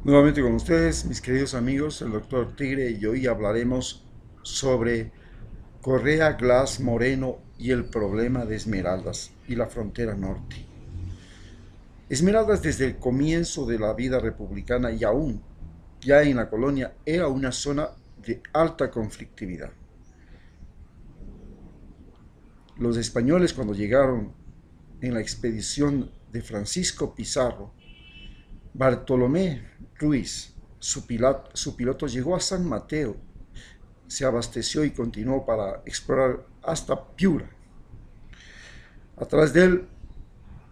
Nuevamente con ustedes, mis queridos amigos, el doctor Tigre, y hoy hablaremos sobre Correa, Glass, Moreno y el problema de Esmeraldas y la frontera norte. Esmeraldas desde el comienzo de la vida republicana y aún ya en la colonia era una zona de alta conflictividad. Los españoles cuando llegaron en la expedición de Francisco Pizarro, Bartolomé Ruiz, su piloto llegó a San Mateo, se abasteció y continuó para explorar hasta Piura. Atrás de él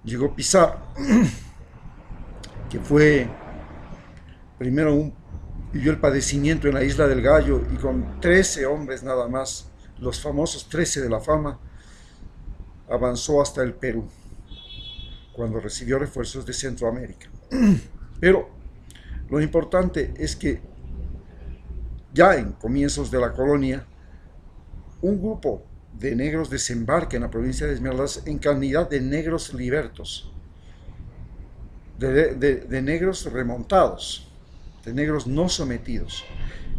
llegó Pizarro, que fue primero vivió el padecimiento en la isla del Gallo y con 13 hombres nada más, los famosos 13 de la fama, avanzó hasta el Perú, cuando recibió refuerzos de Centroamérica. Pero lo importante es que ya en comienzos de la colonia, un grupo de negros desembarca en la provincia de Esmeraldas en cantidad de negros libertos, de negros remontados, de negros no sometidos.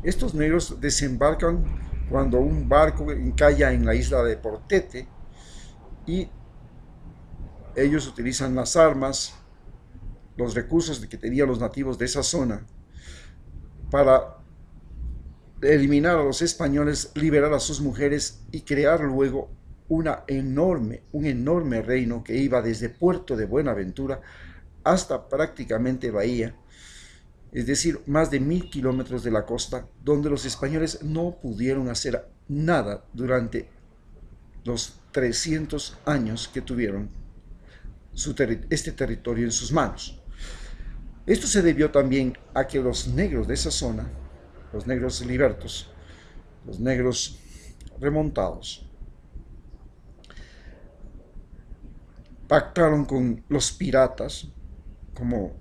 Estos negros desembarcan cuando un barco encalla en la isla de Portete y ellos utilizan las armas, los recursos que tenían los nativos de esa zona para eliminar a los españoles, liberar a sus mujeres y crear luego un enorme reino que iba desde Puerto de Buenaventura hasta prácticamente Bahía, es decir, más de 1000 kilómetros de la costa, donde los españoles no pudieron hacer nada durante los 300 años que tuvieron este territorio en sus manos. Esto se debió también a que los negros de esa zona, los negros libertos, los negros remontados, pactaron con los piratas como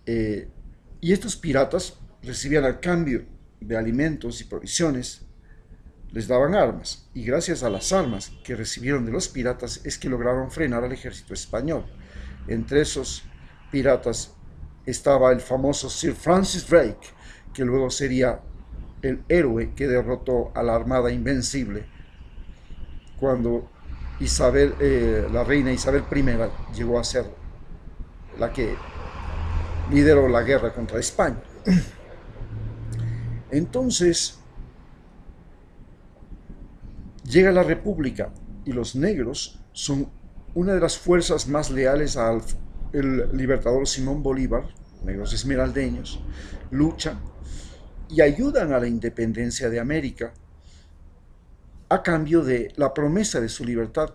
y estos piratas recibían al cambio de alimentos y provisiones, les daban armas, y gracias a las armas que recibieron de los piratas es que lograron frenar al ejército español. Entre esos piratas estaba el famoso Sir Francis Drake, que luego sería el héroe que derrotó a la Armada Invencible cuando la reina Isabel I llegó a ser la que lideró la guerra contra España. Entonces llega la República y los negros son una de las fuerzas más leales al el libertador Simón Bolívar, negros esmeraldeños, luchan y ayudan a la independencia de América a cambio de la promesa de su libertad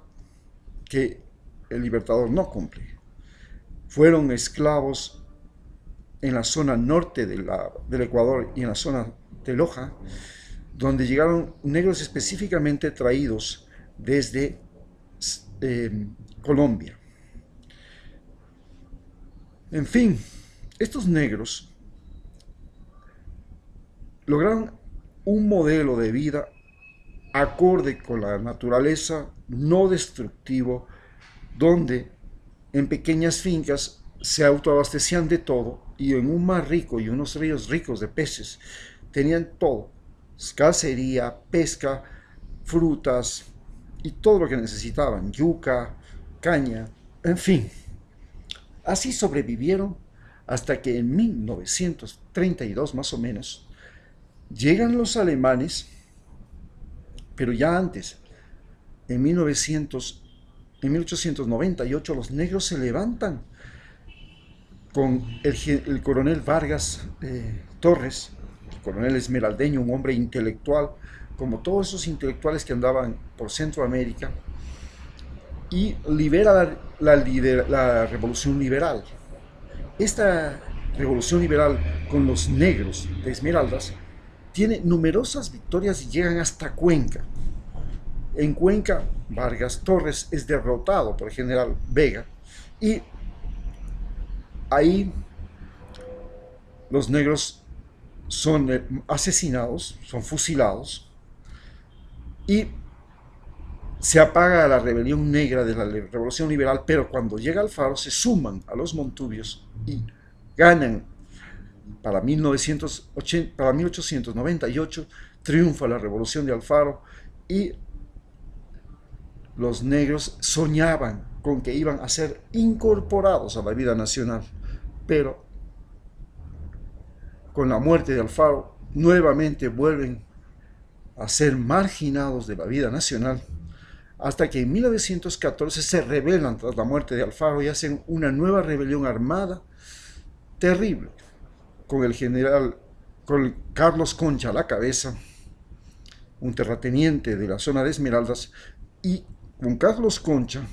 que el libertador no cumple. Fueron esclavos en la zona norte del Ecuador y en la zona de Loja, donde llegaron negros específicamente traídos desde Colombia. En fin, estos negros lograron un modelo de vida acorde con la naturaleza, no destructivo, donde en pequeñas fincas se autoabastecían de todo y en un mar rico y unos ríos ricos de peces tenían todo, cacería, pesca, frutas y todo lo que necesitaban, yuca, caña, en fin. Así sobrevivieron hasta que en 1932 más o menos llegan los alemanes, pero ya antes, en 1898 los negros se levantan con el coronel Vargas Torres, el coronel esmeraldeño, un hombre intelectual, como todos esos intelectuales que andaban por Centroamérica, y libera la revolución liberal. Esta revolución liberal con los negros de Esmeraldas tiene numerosas victorias y llegan hasta Cuenca. En Cuenca, Vargas Torres es derrotado por el general Vega y ahí los negros son asesinados, son fusilados y se apaga la rebelión negra de la revolución liberal, pero cuando llega Alfaro se suman a los Montubios y ganan para 1980, para 1898, triunfa la Revolución de Alfaro y los negros soñaban con que iban a ser incorporados a la vida nacional, pero con la muerte de Alfaro nuevamente vuelven a ser marginados de la vida nacional, hasta que en 1914 se rebelan tras la muerte de Alfaro y hacen una nueva rebelión armada terrible, con el general Carlos Concha a la cabeza, un terrateniente de la zona de Esmeraldas, y con Carlos Concha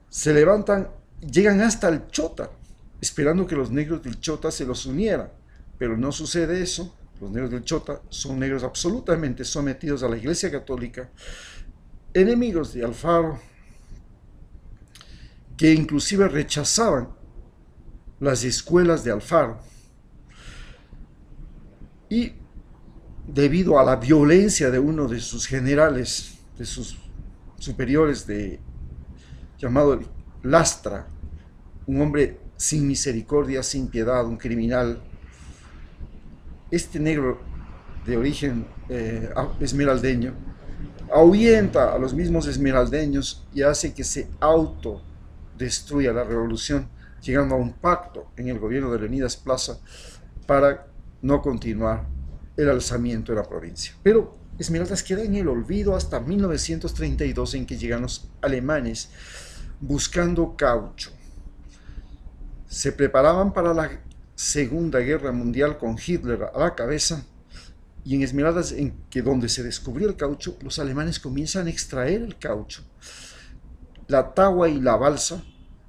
se levantan, llegan hasta el Chota, esperando que los negros del Chota se los unieran, pero no sucede eso. Los negros del Chota son negros absolutamente sometidos a la Iglesia Católica, enemigos de Alfaro, que inclusive rechazaban las escuelas de Alfaro. Y debido a la violencia de uno de sus generales, de sus superiores, llamado Lastra, un hombre sin misericordia, sin piedad, un criminal, este negro de origen esmeraldeño ahuyenta a los mismos esmeraldeños y hace que se autodestruya la revolución, llegando a un pacto en el gobierno de Leonidas Plaza para no continuar el alzamiento de la provincia. Pero Esmeraldas queda en el olvido hasta 1932, en que llegan los alemanes buscando caucho. Se preparaban para la Segunda Guerra Mundial con Hitler a la cabeza, y en Esmeraldas, donde se descubrió el caucho, los alemanes comienzan a extraer el caucho, la tagua y la balsa,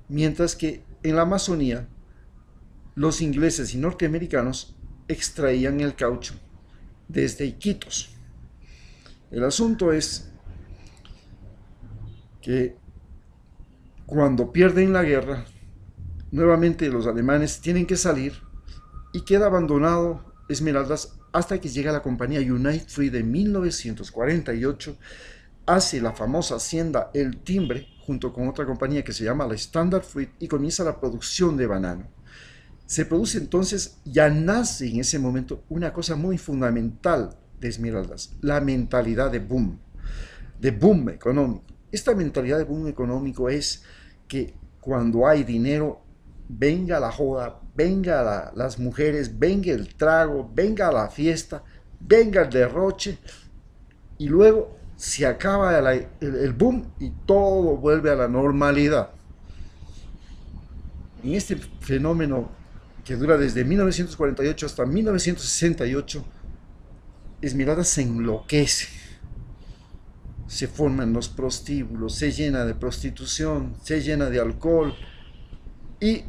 mientras que en la Amazonía los ingleses y norteamericanos extraían el caucho desde Iquitos. El asunto es que cuando pierden la guerra, nuevamente los alemanes tienen que salir y queda abandonado Esmeraldas hasta que llega la compañía United Fruit de 1948, hace la famosa hacienda El Timbre junto con otra compañía que se llama la Standard Fruit y comienza la producción de banano. Se produce entonces, ya nace en ese momento una cosa muy fundamental de Esmeraldas, la mentalidad de boom económico. Esta mentalidad de boom económico es que cuando hay dinero, venga la joda, venga las mujeres, venga el trago, venga la fiesta, venga el derroche, y luego se acaba el boom y todo vuelve a la normalidad. En este fenómeno que dura desde 1948 hasta 1968, Esmeraldas se enloquece, se forman los prostíbulos, se llena de prostitución, se llena de alcohol, y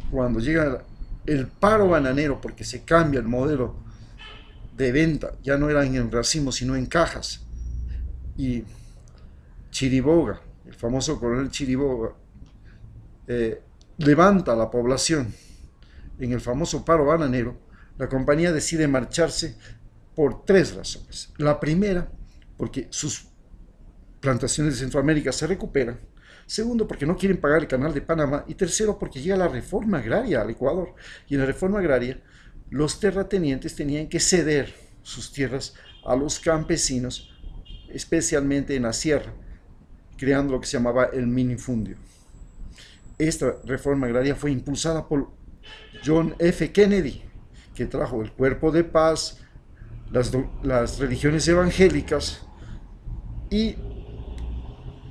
cuando llega el paro bananero, porque se cambia el modelo de venta, ya no eran en racimos sino en cajas, y Chiriboga, el famoso coronel Chiriboga, levanta a la población en el famoso paro bananero, la compañía decide marcharse por tres razones. La primera, porque sus plantaciones de Centroamérica se recuperan. Segundo, porque no quieren pagar el canal de Panamá. Y tercero, porque llega la reforma agraria al Ecuador. Y en la reforma agraria, los terratenientes tenían que ceder sus tierras a los campesinos, especialmente en la sierra, creando lo que se llamaba el minifundio. Esta reforma agraria fue impulsada por John F. Kennedy, que trajo el cuerpo de paz, las religiones evangélicas y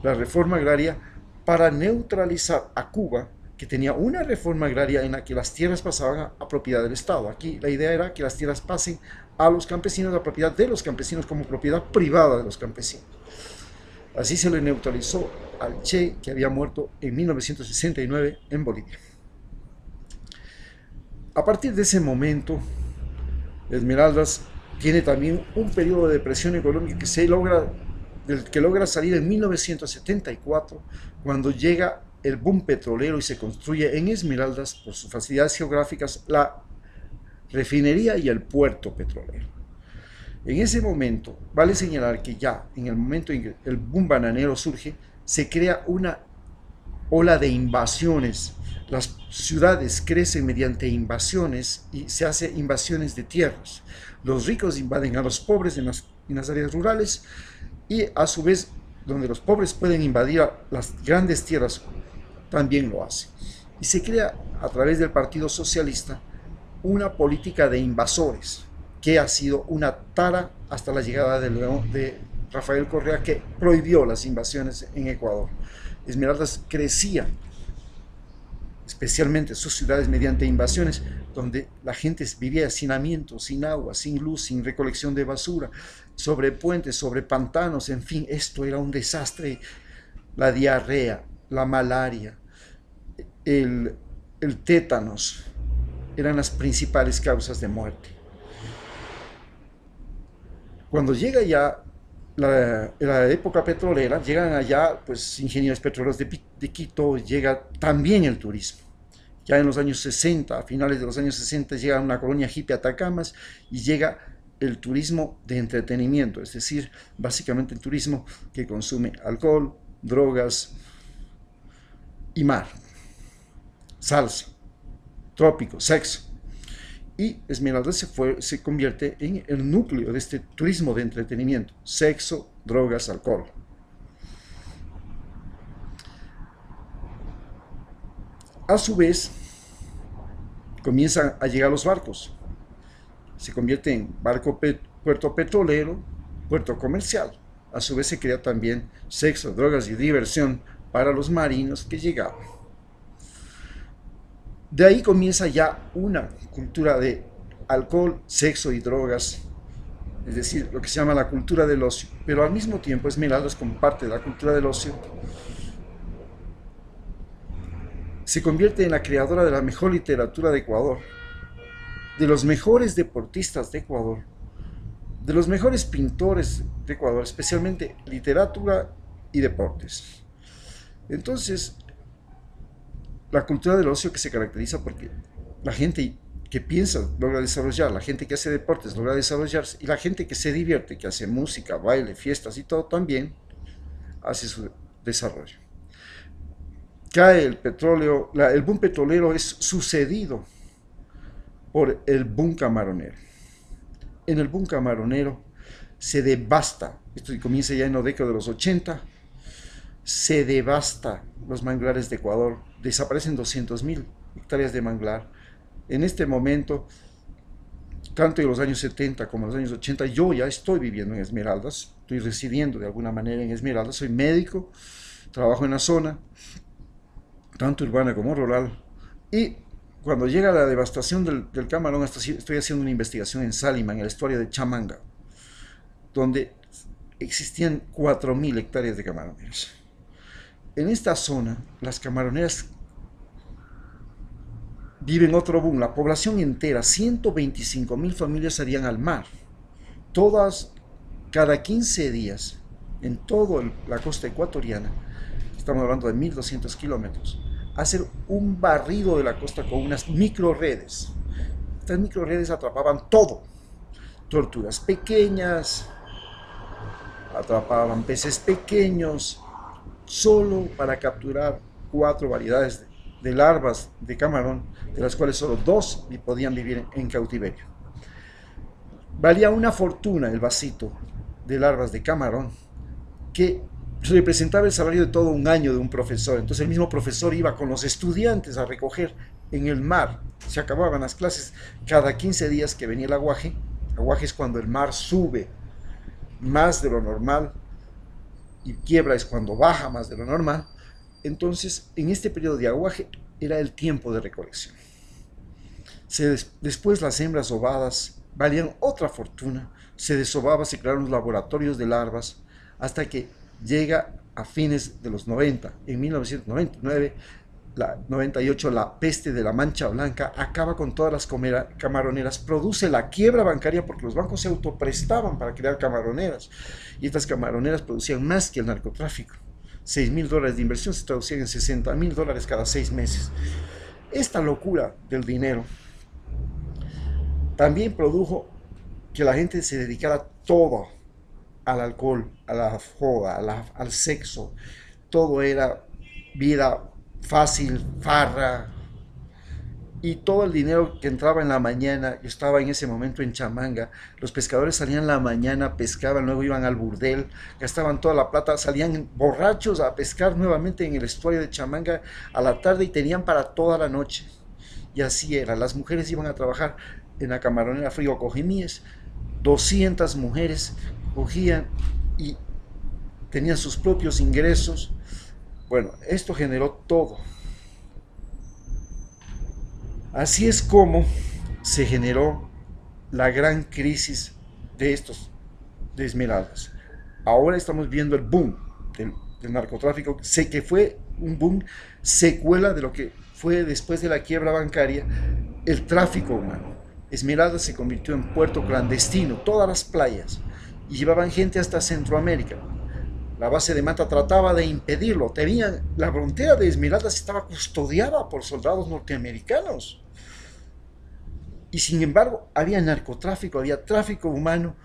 la reforma agraria para neutralizar a Cuba, que tenía una reforma agraria en la que las tierras pasaban a propiedad del Estado. Aquí la idea era que las tierras pasen a los campesinos, a propiedad de los campesinos, como propiedad privada de los campesinos. Así se le neutralizó al Che, que había muerto en 1969 en Bolivia. A partir de ese momento, Esmeraldas tiene también un periodo de depresión económica del que logra salir en 1974, cuando llega el boom petrolero y se construye en Esmeraldas, por sus facilidades geográficas, la refinería y el puerto petrolero. En ese momento, vale señalar que ya en el momento en que el boom bananero surge, se crea una ola de invasiones. Las ciudades crecen mediante invasiones y se hacen invasiones de tierras. Los ricos invaden a los pobres en las áreas rurales y a su vez donde los pobres pueden invadir las grandes tierras también lo hacen. Y se crea a través del Partido Socialista una política de invasores que ha sido una tara hasta la llegada de Rafael Correa, que prohibió las invasiones en Ecuador. Esmeraldas crecía, especialmente sus ciudades, mediante invasiones, donde la gente vivía sin alimentos, sin agua, sin luz, sin recolección de basura, sobre puentes, sobre pantanos, en fin, esto era un desastre. La diarrea, la malaria, el tétanos eran las principales causas de muerte. Cuando llega ya la época petrolera, llegan allá pues ingenieros petroleros de Quito, llega también el turismo. Ya en los años 60, a finales de los años 60, llega una colonia hippie a Atacamas y llega el turismo de entretenimiento, es decir, básicamente el turismo que consume alcohol, drogas y mar, salsa, trópico, sexo. Y Esmeraldas se convierte en el núcleo de este turismo de entretenimiento: sexo, drogas, alcohol. A su vez, comienzan a llegar los barcos. Se convierte en puerto petrolero, puerto comercial. A su vez se crea también sexo, drogas y diversión para los marinos que llegaban. De ahí comienza ya una cultura de alcohol, sexo y drogas, es decir, lo que se llama la cultura del ocio. Pero al mismo tiempo Esmeraldas, como parte de la cultura del ocio, se convierte en la creadora de la mejor literatura de Ecuador, de los mejores deportistas de Ecuador, de los mejores pintores de Ecuador, especialmente literatura y deportes. Entonces, la cultura del ocio, que se caracteriza porque la gente que piensa logra desarrollar, la gente que hace deportes logra desarrollarse, y la gente que se divierte, que hace música, baile, fiestas y todo, también hace su desarrollo. Cae el petróleo, el boom petrolero es sucedido por el boom camaronero. En el boom camaronero se devasta, esto comienza ya en la década de los 80, se devasta los manglares de Ecuador, desaparecen 200.000 hectáreas de manglar. En este momento, tanto en los años 70 como en los años 80, yo ya estoy viviendo en Esmeraldas, estoy residiendo de alguna manera en Esmeraldas, soy médico, trabajo en la zona, tanto urbana como rural, y cuando llega la devastación del camarón, estoy haciendo una investigación en Sálima, en el estuario de Chamanga, donde existían 4.000 hectáreas de camaroneros. En esta zona, las camaroneras viven otro boom. La población entera, 125.000 familias, salían al mar. Todas, cada 15 días, en toda la costa ecuatoriana, estamos hablando de 1.200 kilómetros, hacer un barrido de la costa con unas microredes. Estas microredes atrapaban todo: tortugas pequeñas, atrapaban peces pequeños, solo para capturar 4 variedades de larvas de camarón, de las cuales solo 2 podían vivir en cautiverio. Valía una fortuna el vasito de larvas de camarón, que representaba el salario de todo un año de un profesor. Entonces el mismo profesor iba con los estudiantes a recoger en el mar. Se acababan las clases cada 15 días que venía el aguaje. Aguaje es cuando el mar sube más de lo normal, y quiebra es cuando baja más de lo normal. Entonces, en este periodo de aguaje era el tiempo de recolección. Después las hembras ovadas valían otra fortuna. Se desovaba, se crearon los laboratorios de larvas, hasta que llega a fines de los 90. En 1999, 98, la peste de la mancha blanca acaba con todas las camaroneras, produce la quiebra bancaria porque los bancos se autoprestaban para crear camaroneras, y estas camaroneras producían más que el narcotráfico. $6.000 de inversión se traducían en $60.000 cada 6 meses. Esta locura del dinero también produjo que la gente se dedicara todo al alcohol, a la joda, al sexo. Todo era vida fácil, farra, y todo el dinero que entraba en la mañana. Yo estaba en ese momento en Chamanga, los pescadores salían en la mañana, pescaban, luego iban al burdel, gastaban toda la plata, salían borrachos a pescar nuevamente en el estuario de Chamanga a la tarde y tenían para toda la noche. Y así era, las mujeres iban a trabajar en la camaronera Frío Cojimíes, 200 mujeres cogían y tenían sus propios ingresos. Bueno, esto generó todo. Así es como se generó la gran crisis de estos de Esmeraldas. Ahora estamos viendo el boom del narcotráfico. Sé que fue un boom secuela de lo que fue después de la quiebra bancaria, el tráfico humano. Esmeraldas se convirtió en puerto clandestino, todas las playas, y llevaban gente hasta Centroamérica. La base de Manta trataba de impedirlo. La frontera de Esmeraldas estaba custodiada por soldados norteamericanos. Y sin embargo, había narcotráfico, había tráfico humano,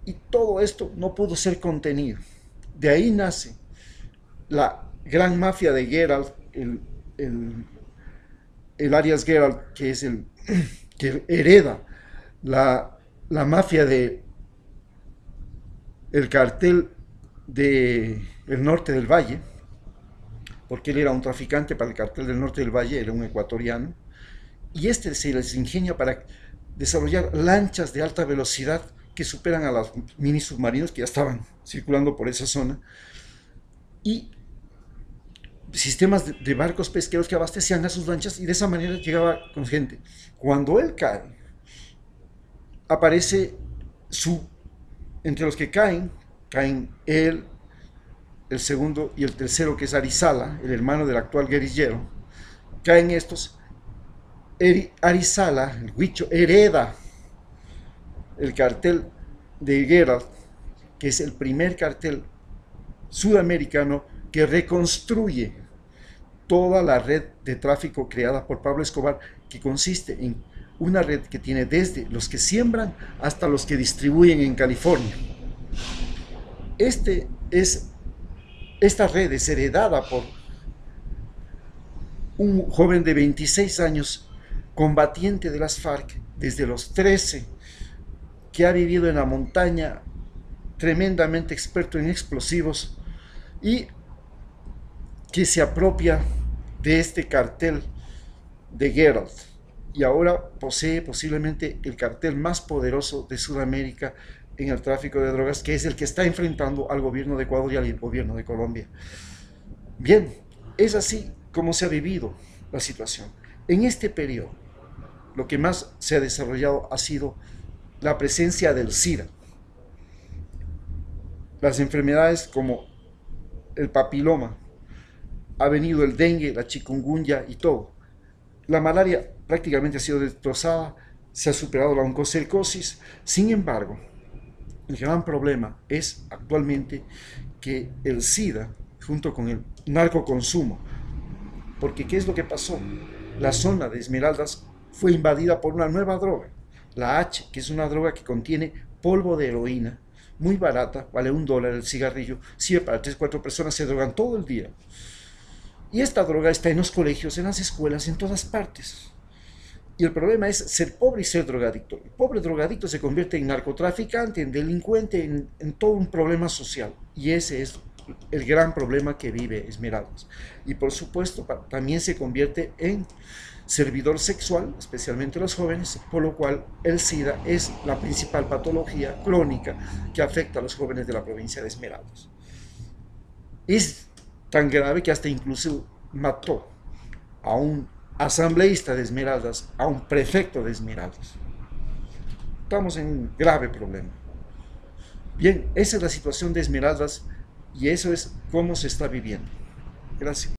y todo esto no pudo ser contenido. De ahí nace la gran mafia de Gerald, el Arias Gerald, que es que hereda la mafia de el cartel del norte del Valle, porque él era un traficante para el cartel del norte del Valle, era un ecuatoriano, y se les ingenia para desarrollar lanchas de alta velocidad que superan a los mini submarinos que ya estaban circulando por esa zona, y sistemas de barcos pesqueros que abastecían a sus lanchas, y de esa manera llegaba con gente. Cuando él cae, aparece entre los que caen él, el segundo y el tercero, que es Arizala, el hermano del actual guerrillero. Caen estos. Arizala, el Huicho, hereda el cartel de Gerald, que es el primer cartel sudamericano que reconstruye toda la red de tráfico creada por Pablo Escobar, que consiste en una red que tiene desde los que siembran hasta los que distribuyen en California. Esta red es heredada por un joven de 26 años, combatiente de las FARC desde los 13, que ha vivido en la montaña, tremendamente experto en explosivos, y que se apropia de este cartel de Gerald, y ahora posee posiblemente el cartel más poderoso de Sudamérica en el tráfico de drogas, que es el que está enfrentando al gobierno de Ecuador y al gobierno de Colombia. Bien, es así como se ha vivido la situación. En este periodo, lo que más se ha desarrollado ha sido la presencia del SIDA. Las enfermedades como el papiloma, ha venido el dengue, la chikungunya y todo. La malaria prácticamente ha sido destrozada, se ha superado la oncocercosis. Sin embargo, el gran problema es actualmente que el SIDA, junto con el narcoconsumo, porque ¿qué es lo que pasó? La zona de Esmeraldas fue invadida por una nueva droga, la H, que es una droga que contiene polvo de heroína, muy barata, vale $1 el cigarrillo, sirve para 3-4 personas, se drogan todo el día. Y esta droga está en los colegios, en las escuelas, en todas partes. Y el problema es ser pobre y ser drogadicto. El pobre drogadicto se convierte en narcotraficante, en delincuente, en todo un problema social. Y ese es el gran problema que vive Esmeraldas. Y por supuesto también se convierte en servidor sexual, especialmente los jóvenes, por lo cual el SIDA es la principal patología crónica que afecta a los jóvenes de la provincia de Esmeraldas. Es tan grave que hasta incluso mató a un asambleísta de Esmeraldas, a un prefecto de Esmeraldas. Estamos en un grave problema. Bien, esa es la situación de Esmeraldas y eso es cómo se está viviendo. Gracias.